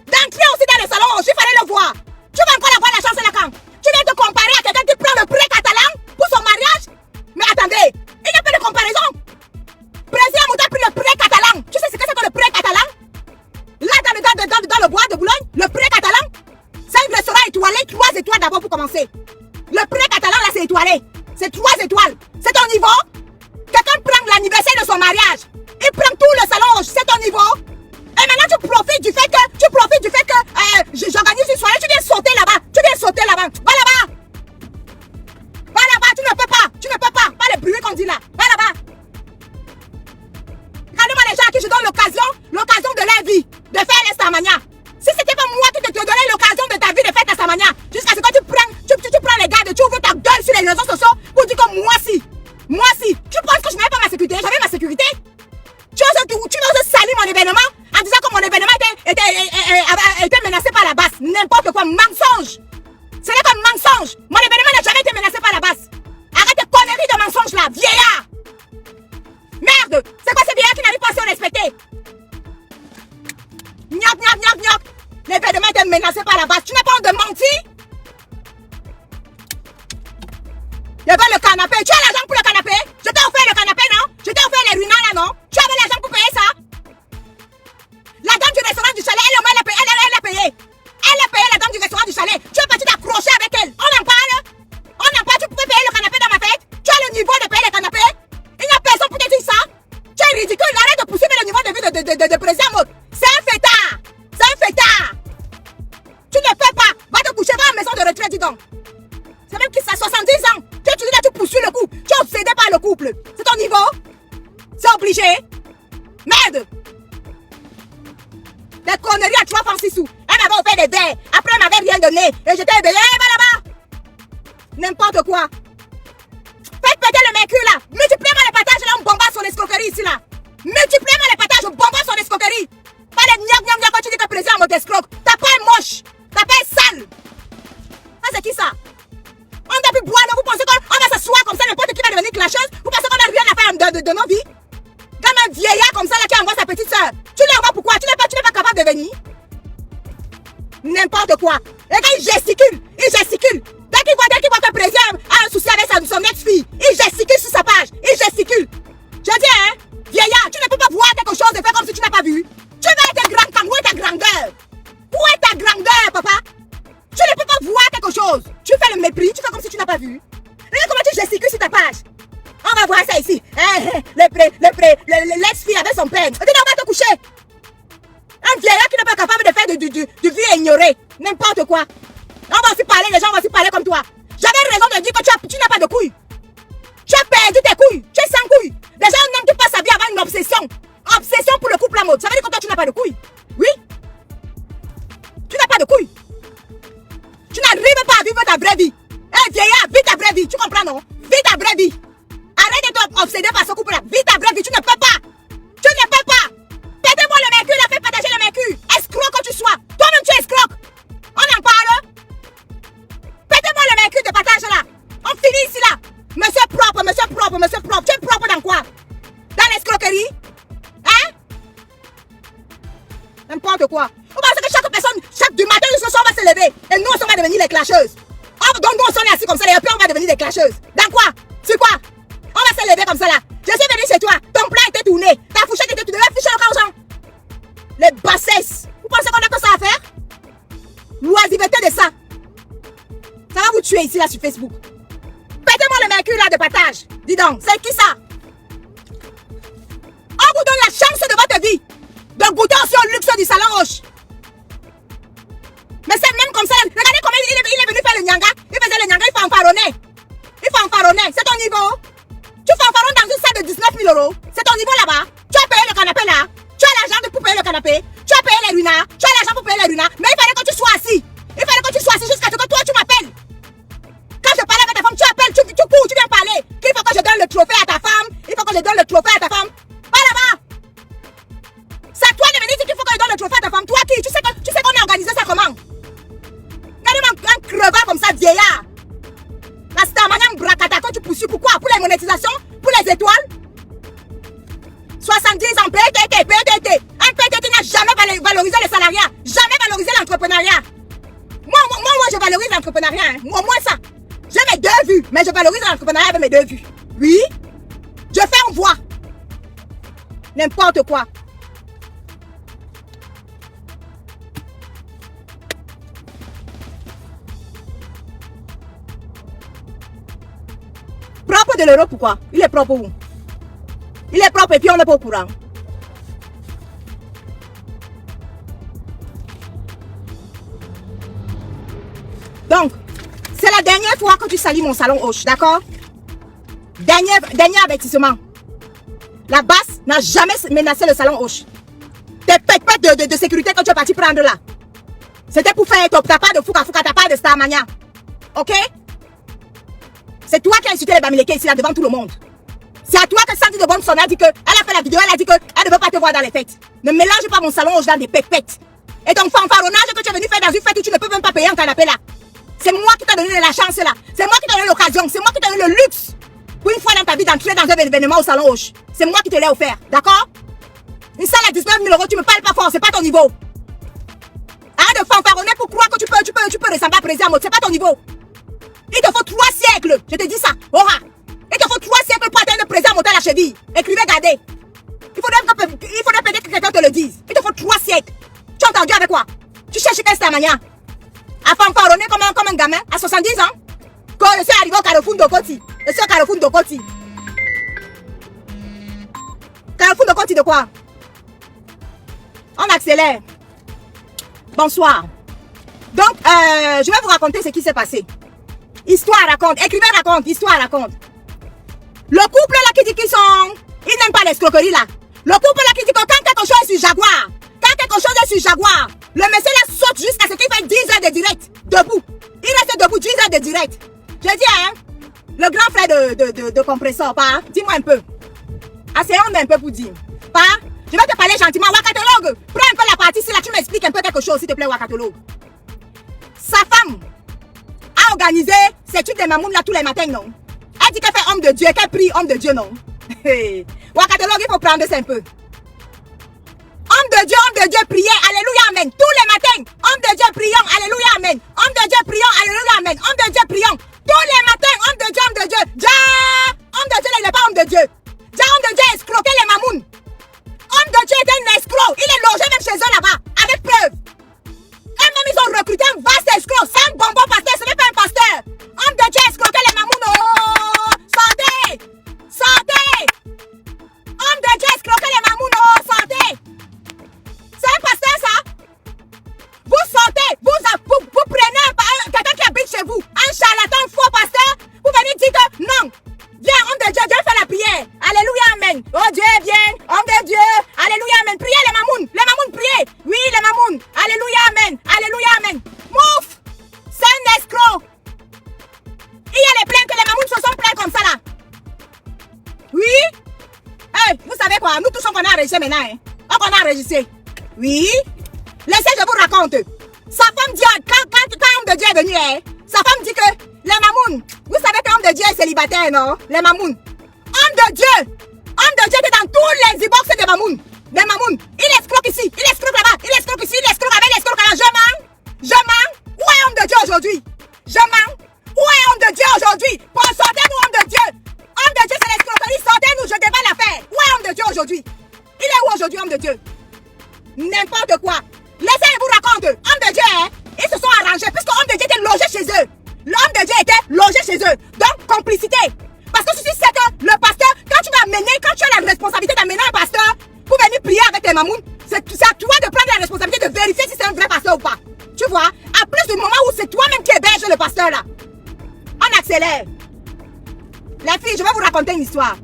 D'entrer aussi dans le salon, il fallait le voir. Tu vas encore avoir la chance là quand? Tu viens te comparer à quelqu'un qui prend le prêt catalan pour son mariage? Mais attendez, il n'y a pas de comparaison. Président Mouta a pris le prêt catalan. Tu sais ce que c'est que le prêt catalan? Là, dans le bois de Boulogne, le prêt catalan, c'est un restaurant étoilé, 3 étoiles d'abord pour commencer. Le prêt catalan là, c'est étoilé. C'est 3 étoiles. C'est ton niveau? Quelqu'un prend l'anniversaire de son mariage. Il prend tout le salon rouge. C'est ton niveau? Et maintenant, tu profites du fait que j'organise une soirée. Tu viens sauter là-bas. Va là-bas. Tu ne peux pas. Pas le bruit qu'on dit là. Va là-bas. Regardez-moi les gens à qui je donne l'occasion de leur vie de faire les Starmania. Si c'était pas moi qui te donnais l'occasion de ta vie de faire ta Starmania, jusqu'à ce que tu prends les gardes, tu ouvres ta gueule sur les réseaux sociaux pour dire que moi si. Tu penses que je n'avais pas ma sécurité? J'avais ma sécurité. Tu oses salir mon événement en disant que mon événement était menacé par la basse. N'importe quoi, mensonge. Ce n'est pas mensonge. Mon événement n'a jamais été menacé par la basse. Arrête tes conneries de mensonges là, vieillard. Merde, c'est quoi ces vieillards qui n'arrivent pas à se respecter? Gnoc. L'événement était menacé par la basse. Tu n'as pas honte de mentir? Il y avait le canapé. Tu as l'argent pour le canapé? Je t'ai offert le canapé, non? Je t'ai offert les ruinards là, non? Tu avais l'argent pour payer ça? La dame du restaurant du chalet, elle a payé. Elle a payé la dame du restaurant du chalet. Tu es parti t'accrocher avec elle. On en parle? Tu pouvais payer le canapé dans ma fête? Tu as le niveau de payer le canapé? Il n'y a personne pour te dire ça? Tu es ridicule. Arrête de pousser le niveau de vie de président. C'est un fêtard. Tu ne peux pas. Va te coucher dans la maison de retraite, dis donc. C'est même qu'il a 70 ans. Tu poursuis le couple. Tu es obsédé par le couple. C'est ton niveau? C'est obligé. Merde. Des conneries à 3 francs 6 sous. Elle m'avait offert des verres. Après, elle m'avait rien donné. Et j'étais éveillée. Va là-bas. N'importe quoi. Faites péter le mercure là. Multipliez-moi les partages là. On bombarde son escroquerie ici là. Multipliez-moi les partages. On bombarde son escroquerie. Pas les gna quand tu dis que le président est escroc. T'as pas un moche. T'as pas un sale. Ça c'est qui ça? On a pu boire. Vous pensez qu'on va s'asseoir comme ça? N'importe qui va devenir clasheuse? Vous pensez qu'on a rien à faire de nos vies? Comme un vieillard comme ça là qui envoie sa petite soeur. Tu l'envoies pourquoi? Tu n'es pas capable de venir? N'importe quoi. Et quand il gesticule. Dès qu'il voit que le président a un souci avec son ex-fille, il gesticule sur sa page. Il gesticule. Je dis, hein, vieillard, tu ne peux pas voir quelque chose et faire comme si tu n'as pas vu. Tu vas être grand quand où est ta grandeur? Où est ta grandeur, papa? Tu ne peux pas voir quelque chose. Tu fais le mépris, tu fais comme si tu n'as pas vu. Regarde comment tu gesticules sur ta page. On va voir ça ici. L'ex-fille avec son père. Tu n'as pas te coucher. Un vieillard qui n'est pas capable de faire du vie ignoré. N'importe quoi. On va aussi parler, les gens vont aussi parler comme toi. J'avais raison de dire que tu n'as pas de couilles. Tu as perdu tes couilles. Tu es sans couilles. Déjà, un homme qui passe sa vie avant une obsession. Obsession pour le couple à mode. Ça veut dire que toi, tu n'as pas de couilles. Oui. Tu n'as pas de couilles. Tu n'arrives pas à vivre ta vraie vie. Eh, vieillard, vis ta vraie vie. Tu comprends, non? Vis ta vraie vie. Arrête d'être obsédé par ce couple-là. Vis ta vraie vie. Tu ne peux pas. Tu ne peux pas. Pétez-moi le mercure, là. Fais partager le mercure. Escroc que tu sois. Toi-même, tu es escroc. On en parle. Pétez-moi le mercure de partage, là. On finit ici, là. Monsieur propre, monsieur propre, monsieur propre. Tu es propre dans quoi? Dans l'escroquerie? Hein? N'importe quoi. Vous pensez que chaque personne, du matin jusqu'au soir, va se lever. Et nous, on va devenir les clasheuses. Oh, donc nous, on est assis comme ça, et puis on va devenir des clasheuses. Dans quoi? C'est quoi? On va se lever comme ça, là. Je suis venu chez toi. Ton plat était tourné. Ta fourchette était tournée. Fiche le cas aux gens. Les bassesses. Vous pensez qu'on a que ça à faire? L'oisiveté de ça. Ça va vous tuer ici, là, sur Facebook. Pétez-moi le mercure, là, de partage. Dis donc, c'est qui ça? On vous donne la chance de votre vie de goûter aussi au luxe du salon Roche. Mais c'est même comme ça. Regardez comment il est venu faire le nyanga. Il faisait le nyanga, il fanfaronnait. C'est ton niveau. Tu fanfaronnes dans une salle de 19 000 €. C'est ton niveau là-bas. Tu as payé le canapé là. Tu as l'argent pour payer le canapé. Tu as payé les runards. Tu as l'argent pour payer les runards. Mais il fallait que tu sois assis. Il fallait que tu sois assis jusqu'à ce que toi tu m'appelles. Quand je parle avec ta femme, tu appelles, tu cours, tu viens parler. Il faut que je donne le trophée à ta femme. Il faut que je donne le trophée à ta femme. Va là-bas. C'est à toi de venir dire qu'il faut que je donne le trophée à ta femme. Toi qui? Tu sais qu'on a organisé ça comment? Regardez-moi un crevard comme ça, vieillard. La Starmania Bracata que tu poursuis. Pourquoi? Pour les monétisations? Pour les étoiles? 70 ans, PTT. Un PTT n'a jamais valorisé le salariat. Jamais valorisé l'entrepreneuriat. Moi, je valorise l'entrepreneuriat. Hein. Moi, ça. J'ai mes 2 vues, mais je valorise l'entrepreneuriat avec mes 2 vues. Oui. Je fais en voix. N'importe quoi. Propre de l'euro, pourquoi? Il est propre où? Il est propre et puis on n'est pas au courant. Donc, c'est la dernière fois que tu salis mon salon Hoche, d'accord? Dernier avertissement. La basse n'a jamais menacé le salon Hoche. Tes pètes de sécurité que tu es parti prendre là. C'était pour faire top. T'as pas de Fouka, t'as pas de Starmania. Ok? C'est toi qui as insulté les Bamileke ici là devant tout le monde. C'est à toi que Sandy de Bonne Son a dit que, elle a fait la vidéo, elle a dit qu'elle ne veut pas te voir dans les fêtes. Ne mélange pas mon salon Hoche dans des pètes. Et ton fanfaronnage que tu es venu faire dans une fête où tu ne peux même pas payer un canapé là. C'est moi qui t'ai donné la chance là. C'est moi qui t'ai donné l'occasion. C'est moi qui t'ai donné le luxe. Pour une fois dans ta vie d'entrer dans un événement au salon Hoche. C'est moi qui te l'ai offert. D'accord? Une salle à 19 000 €, tu me parles pas fort. C'est pas ton niveau. Arrête de fanfaronner pour croire que tu peux ressembler à président. C'est pas ton niveau. Il te faut 3 siècles. Je te dis ça. Aura. Il te faut 3 siècles pour atteindre le président monter à la cheville. Écrivez, gardez. Il faudrait peut-être que quelqu'un te le dise. Il te faut 3 siècles. Tu as entendu avec quoi? Tu cherches quelle Starmania? À fanfaronner comme un gamin à 70 ans. Quand je suis arrivé au Carrefour d'Okoti. Je suis au Carrefour d'Okoti. Carrefour d'Okoti de quoi? On accélère. Bonsoir. Donc, je vais vous raconter ce qui s'est passé. Histoire raconte. Écrivain raconte. Histoire raconte. Le couple là qui dit qu'ils sont Il n'aime pas l'escroquerie là. Le couple là qui dit que quand quelque chose est sur Jaguar, le monsieur là saute jusqu'à ce qu'il fait 10 heures de direct. Debout. Il reste debout 10 heures de direct. Je dis, hein, le grand frère de compresseur, pas, dis-moi un peu. Asseyons un peu pour dire. Pas, je vais te parler gentiment. Wakatologue, prends un peu la partie si là tu m'expliques un peu quelque chose, s'il te plaît, Wakatologue. Sa femme a organisé ses études de mamoun là tous les matins, non? Elle dit qu'elle fait homme de Dieu, qu'elle prie homme de Dieu, non? Wakatologue, il faut prendre ça un peu. Homme de Dieu, priez, alléluia, amen. Tous les matins, homme de Dieu, prions, alléluia, amen. Homme de Dieu, prions, alléluia, amen. Homme de Dieu, prions. Tous les matins, homme de Dieu, homme de Dieu. Ja, homme de Dieu, il n'est pas homme de Dieu. Ja, homme de Dieu, escroquer les mamouns. Homme de Dieu est un escroc. Il est logé même chez eux là-bas, avec preuve. Eux-mêmes, ils ont recruté un vaste escroc. C'est un bonbon pasteur, ce n'est pas un pasteur. Homme de Dieu, escroquer les mamouns. Oh, santé, santé. Homme de Dieu, escroquer les mamouns. Oh, santé. C'est un pasteur ça. Vous sortez, vous prenez quelqu'un qui habite chez vous, un charlatan, un faux pasteur, vous venez dire que non. Viens, homme de Dieu, Dieu fait la prière. Alléluia, amen. Oh Dieu, viens, homme de Dieu. Alléluia, amen. Priez les mamouns, priez. Oui, les mamouns. Alléluia, amen. Alléluia, amen. Mouf, c'est un escroc. Il y a les plaintes que les mamouns se sont plaints comme ça là. Oui. Hey, vous savez quoi, nous tous on a enregistré maintenant. Hein? On a enregistré. Oui. Laissez, je vous raconte. Sa femme dit, quand homme de Dieu est venu, hein, sa femme dit que les mamouns, vous savez qu'homme de Dieu est célibataire, non? Les mamouns. Homme de Dieu était dans tous les e-box des mamouns. Les mamouns. Il escroque ici, il escroque là-bas, il escroque ici, il escroque là-bas, il escroque là-bas. Je mens. Où est homme de Dieu aujourd'hui? Je mens. Où est homme de Dieu aujourd'hui? Pour sortez-nous, homme de Dieu. Homme de Dieu, c'est l'escroquerie. Sortez-nous, je déballe l'affaire. Où est homme de Dieu aujourd'hui? Il est où aujourd'hui, homme de Dieu? N'importe quoi. Laissez, vous raconte. Homme de Dieu, hein, ils se sont arrangés puisque homme de Dieu était logé chez eux. L'homme de Dieu était logé chez eux. Donc, complicité. Parce que ceci, c'est que le pasteur, quand tu as la responsabilité d'amener un pasteur pour venir prier avec tes mamouns, c'est à toi de prendre la responsabilité de vérifier si c'est un vrai pasteur ou pas. Tu vois, à plus du moment où c'est toi-même qui héberge le pasteur là. On accélère. Les filles, je vais vous raconter une histoire.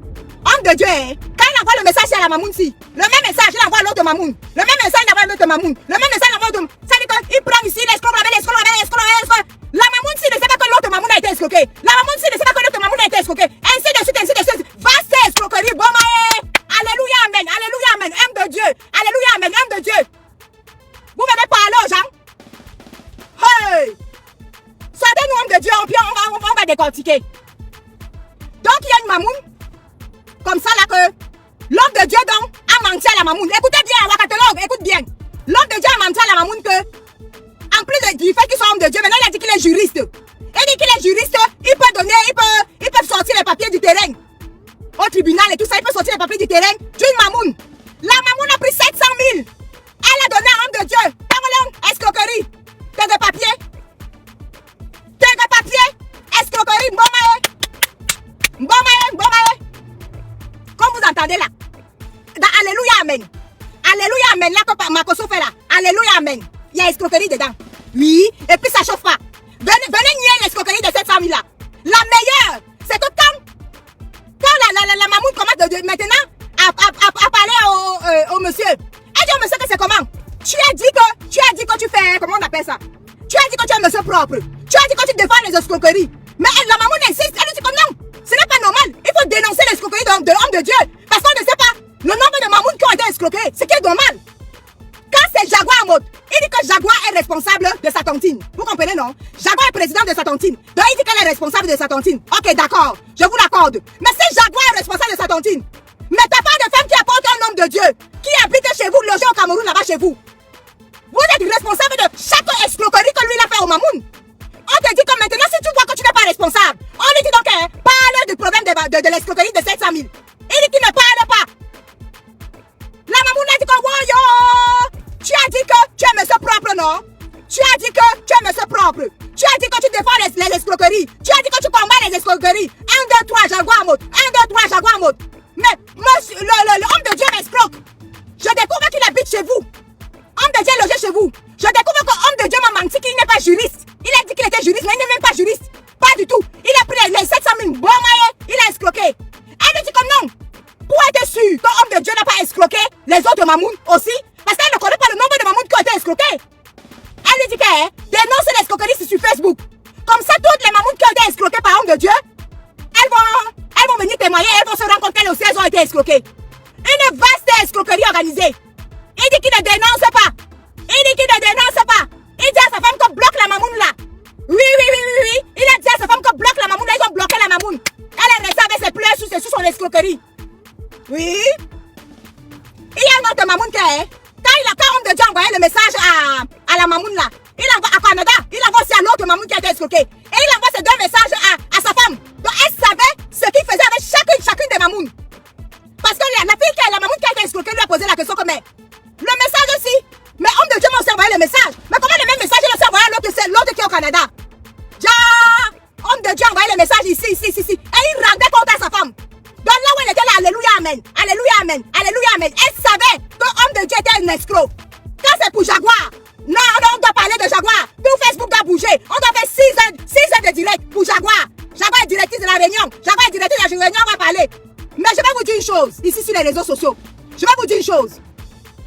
Homme de Dieu, hein, quand il envoie le message à la mamoun-ci, le même message, il envoie à l'autre mamoun. Le même message, il envoie à l'autre mamoun. Le même message, il envoie à l'autre mamoun. Ça dit qu'il prend ici, l'escroc là-bas, l'escroc là-bas, l'escroc là-bas. La mamoun-ci ne sait pas que l'autre mamoun a été escroqué. La mamoun-ci ne sait pas que l'autre mamoun a été escroqué. Ainsi de suite, ainsi de suite. Vaste escroquerie, bon maïe. Alléluia, amen, homme de Dieu. Alléluia, amen, homme de Dieu. Vous venez parler aux gens. Hey! Sortez-nous, homme de Dieu, on va décortiquer. Donc, il y a une mamoun. Comme ça là que l'homme de Dieu donc a menti à la mamoun. Écoutez bien, Wakatologue, écoute bien. L'homme de Dieu a menti à la mamoun que, en plus du fait qu'il soit homme de Dieu, maintenant il a dit qu'il est juriste. Il dit qu'il est juriste, il peut sortir les papiers du terrain. Au tribunal et tout ça, il peut sortir les papiers du terrain d'une mamoun. La mamoun a pris 700 000. Elle a donné à l'homme de Dieu. Escroquerie. T'as des papiers. Escroquerie, Mbomae. Comme vous entendez là, dans Alléluia, amen. Alléluia, amen. Là que Makoso fait là. Alléluia, amen. Il y a escroquerie dedans. Oui, et puis ça chauffe pas. Venez nier l'escroquerie de 700 000 là. La meilleure, c'est que quand la mamoun commence maintenant à parler au monsieur, elle dit au monsieur que c'est comment? Tu as dit que tu fais, comment on appelle ça? Tu as dit que tu es un monsieur propre. Tu as dit que tu défends les escroqueries. Mais la mamoun insiste, elle dit comme non. Ce n'est pas normal. Il faut dénoncer l'escroquerie de l'homme de Dieu. Parce qu'on ne sait pas le nombre de mamounes qui ont été escroqués. Ce qui est normal. Quand c'est Jaguar en mode, il dit que Jaguar est responsable de sa tontine. Vous comprenez, non? Jaguar est président de sa tontine. Donc il dit qu'elle est responsable de sa tontine. Ok, d'accord. Je vous l'accorde. Mais si Jaguar est responsable de sa tontine, mais t'as pas de femme qui apporte un homme de Dieu, qui habite chez vous, logé au Cameroun, là-bas chez vous. Vous êtes responsable de chaque escroquerie que lui il a fait au mamoun. On te dit que maintenant, si tu vois que tu n'es pas responsable, on lui dit donc, parle du problème de l'escroquerie de 700 000. Il dit qu'il ne parle pas. La mamoun a dit que, wow, tu as dit que tu es monsieur propre, non? Tu as dit que tu es monsieur propre. Tu as dit que tu défends les escroqueries. Tu as dit que tu combats les escroqueries. 1, 2, 3, Jaguar en mode. 1, 2, 3, Jaguar en mode. Mais monsieur, l'homme de Dieu m'escroque. Je découvre qu'il habite chez vous. Homme de Dieu est logé chez vous. Je découvre que homme de Dieu m'a menti qu'il n'est pas juriste. Il a dit qu'il était juriste, mais il n'est même pas juriste. Pas du tout. Il a pris les 700 000 bon maillet. Il a escroqué. Elle me dit comme non. Pour être sûr été escroqué. Une vaste escroquerie organisée. Il dit qu'il ne dénonce pas. Il dit qu'il ne dénonce pas. Il dit à sa femme qu'on bloque la mamoune là. Oui. Il a dit à sa femme qu'on bloque la mamoune là. Ils ont bloqué la mamoune. Elle est restée avec ses pleurs sous son escroquerie. Oui. Il y a une autre mamoune qui est. Quand homme de Dieu a envoyé le message à la mamoune là, il envoie à Canada, il envoie aussi à l'autre mamoune qui a été escroquée. Et il envoie ces deux messages à sa femme. Donc elle savait ce qu'il faisait avec chacune des mamounes. Parce que la mamoune qui a été escroquée lui a posé la question comme elle. Le message aussi. Mais homme de Dieu m'a aussi envoyé le message. Mais comment le même message il a aussi envoyé à l'autre qui est au Canada? Homme de Dieu a envoyé le message ici. Et il rendait compte à sa femme. Donc là où elle était là, alléluia, amen. Alléluia, amen. Alléluia, amen. Elle savait que homme de Dieu était un escroc. Quand c'est pour Jaguar, non, on doit parler de Jaguar. Tout Facebook doit bouger. On doit faire 6 heures de direct pour Jaguar. Jaguar est directrice de la Réunion. Jaguar est directrice de la Réunion, on va parler. Mais je vais vous dire une chose, ici sur les réseaux sociaux. Je vais vous dire une chose.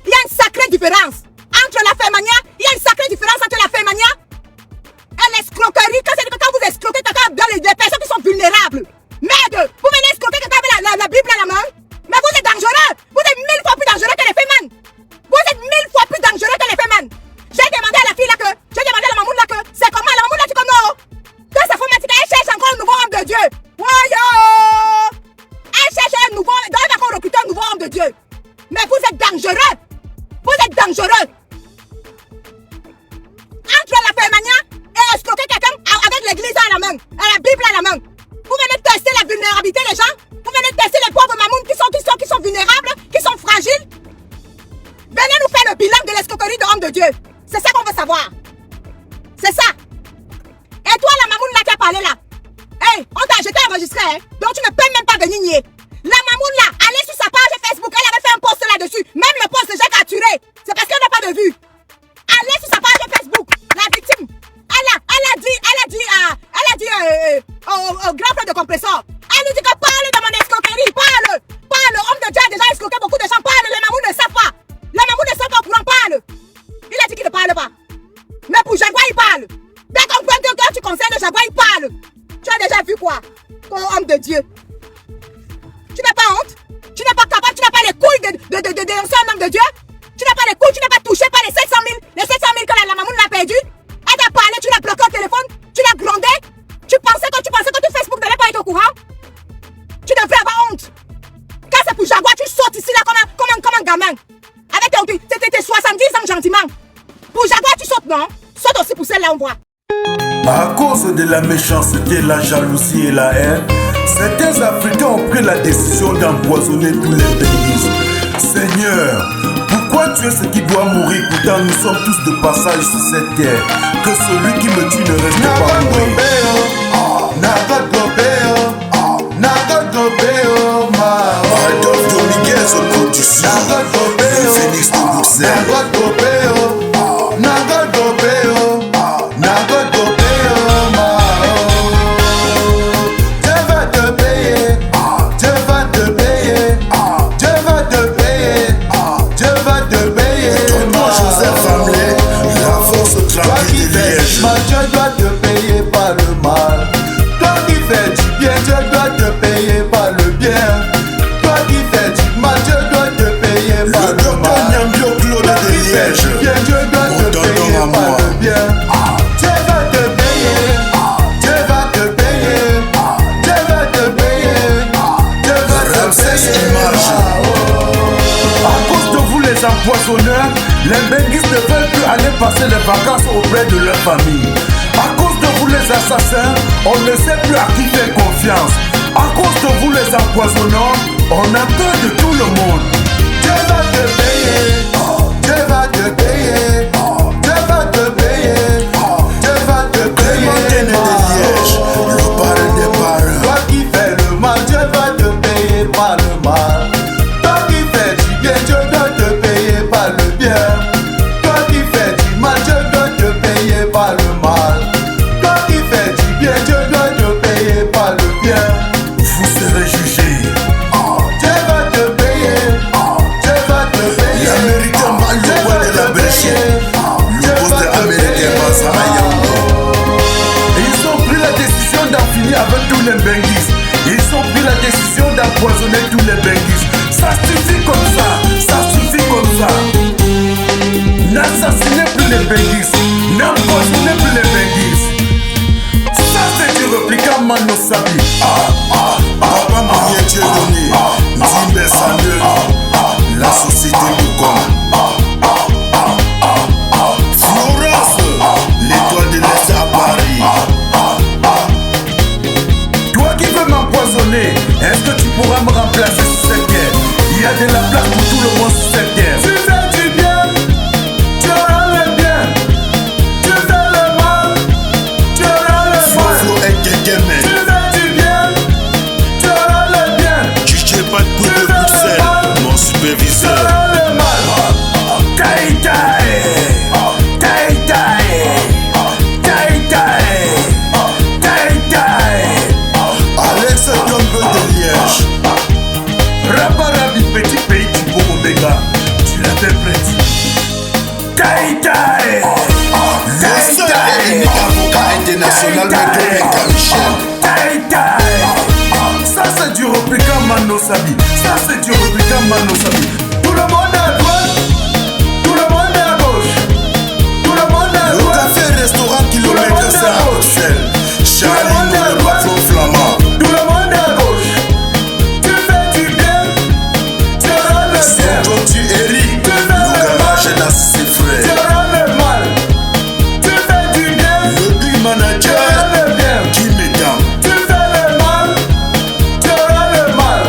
Il y a une sacrée différence entre la fémania. Il y a une sacrée différence entre la fémania et l'escroquerie. Quand vous escroquez quelqu'un dans les personnes qui sont vulnérables. Merde, vous venez escroquer quelqu'un avec la Bible à la main. Mais vous êtes dangereux. Vous êtes 1000 fois plus dangereux que les fémans. Vous êtes 1000 fois plus dangereux que les fémans. J'ai demandé à la fille là j'ai demandé à la mamoune là c'est comment. La mamoune là dit comme non. Quand sa femme m'a dit qu'elle cherche encore un nouveau homme de Dieu. Voyons. Elle cherche un nouveau, elle va encore recruter un nouveau homme de Dieu. Mais vous êtes dangereux. Vous êtes dangereux. Entre la fémania et escroquer quelqu'un avec l'église à la main, la Bible à la main. Vous venez tester la vulnérabilité des gens. Vous venez tester les pauvres mamounes qui sont vulnérables, qui sont fragiles. Venez nous faire le bilan de l'escroquerie de homme de Dieu. C'est ça qu'on veut savoir. C'est ça. Et toi, la mamoune là qui a parlé là. Hey, je t'ai enregistré, hein. Donc tu ne peux même pas venir nier. La mamoune là, allez sur sa page Facebook, elle avait fait un post là-dessus. Même le post, j'ai capturé. C'est parce qu'elle n'a pas de vue. Allez sur sa page Facebook, la victime. Elle a dit au grand frère de compresseur. Elle lui dit que parle de mon escroquerie, parle. Homme de Dieu a déjà escroqué beaucoup de gens, parle. Les mamounes ne savent pas. Les mamounes ne savent pas pour en parle. Il a dit qu'il ne parle pas. Mais pour Jaguar, il parle. Dès qu'on prend que tu conseilles le Jaguar, il parle. Tu as déjà vu quoi? Ton homme de Dieu. Tu n'as pas honte? Tu n'es pas capable, tu n'as pas les couilles de dénoncer un homme de Dieu? Tu n'as pas les couilles, tu n'es pas touché par les 700 000 que la mamoune l'a perdu? Elle t'a parlé, tu l'as bloqué au téléphone, tu l'as grondé? Tu pensais que tout Facebook n'allait pas être au courant? Tu devrais avoir honte. Quand c'est pour Jaguar, tu sautes ici là comme un gamin. Avec tes 70 ans gentiment. Pour Jaguar, tu sautes, non? Saute aussi pour celle-là, on voit. À cause de la méchanceté, la jalousie et la haine, certains Africains ont pris la décision d'empoisonner tous les pays. Seigneur, pourquoi tu es ce qui doit mourir? Pourtant nous sommes tous de passage sur cette terre. Que celui qui me tue ne reste pas mourir. Adolphe Dominguez aux productions, le Phoenix de Bruxelles. Empoisonneurs, les benguistes ne veulent plus aller passer les vacances auprès de leur famille. À cause de vous les assassins, on ne sait plus à qui faire confiance. À cause de vous les empoisonneurs, on a peur de tout le monde. Dieu va te payer, Dieu va te payer, Dieu va te payer, Dieu va te payer. Le parrain des parents. Toi qui fais le mal, Dieu va te payer par le mal. Toi qui fais du bien, Dieu doit te payer par le bien. Toi qui fais du mal, Dieu doit te payer par le mal. Toi qui fais du bien, Dieu doit te payer par le bien. Vous serez jugés. Dieu va te payer. Dieu va te payer. L'Américain mal le poids de la Belgique. Le poste américain va. Ils ont pris la décision d'en finir avec tous les benguistes. Ils ont pris la décision d'empoisonner tous les benguis. Ça suffit comme ça suffit comme ça. N'assassinez plus les benguis, n'empoisonnez plus les benguis. Ça c'est du répliquant Mano Sabi. Papa Marie Dieu donné, Nzimbe Samuel, la société Boucom. Florence, l'étoile de l'Est à Paris. Toi qui veux m'empoisonner, est-ce que tu pourras me remplacer sur cette guerre? Il y a de la place pour tout le monde sur cette terre. Tu fais du bien, tu auras le bien. Tu fais le mal, tu auras le mal. Flo et Kekeme. Tu fais du bien, tu auras le bien. Tu sais pas de coup de Bruxelles, mon Tu superviseur. auras le mal. Taï taï, taï taï, taï taï, taï taï. Alex Campbell de Liège. Rabarabi, petit pays du Bombéga, tu l'interprètes. Taï taï, Le seul et unique avocat international, Maître Michel. taï taï. Ça c'est du répliquant Mano Sabi. Ça c'est du répliquant Mano Sabi. Tout le monde à droite, tout le monde à gauche, tout le monde à Le droite. café restaurant kilomètre 5 à Bruxelles. Charlie, le patron flamand. Tout le monde à gauche. Tu fais du bien, tu auras le bien. Son tu Eric, le garage dans ses Tu frères. auras le mal. Tu fais du bien, Le big tu auras manager, le bien. qui m'étend. Tu fais le mal, tu auras le mal.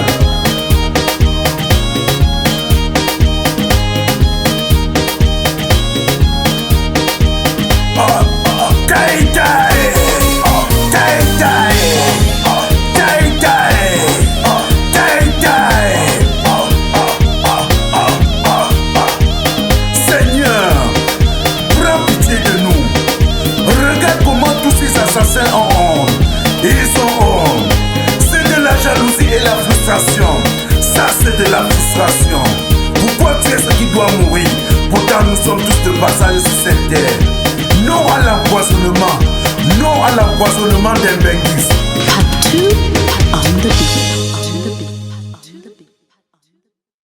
Taï taï, taï taï, taï taï, taï taï. Seigneur, prends pitié de nous. Regarde comment tous ces assassins ont honte. Ils ont honte. C'est de la jalousie et la frustration. Ça c'est de la frustration. Pourquoi tu es ce qui doit mourir? Pourtant nous sommes tous de passage sur cette terre. Non à l'empoisonnement. Non à l'empoisonnement des benguis. Part 2 on the beat.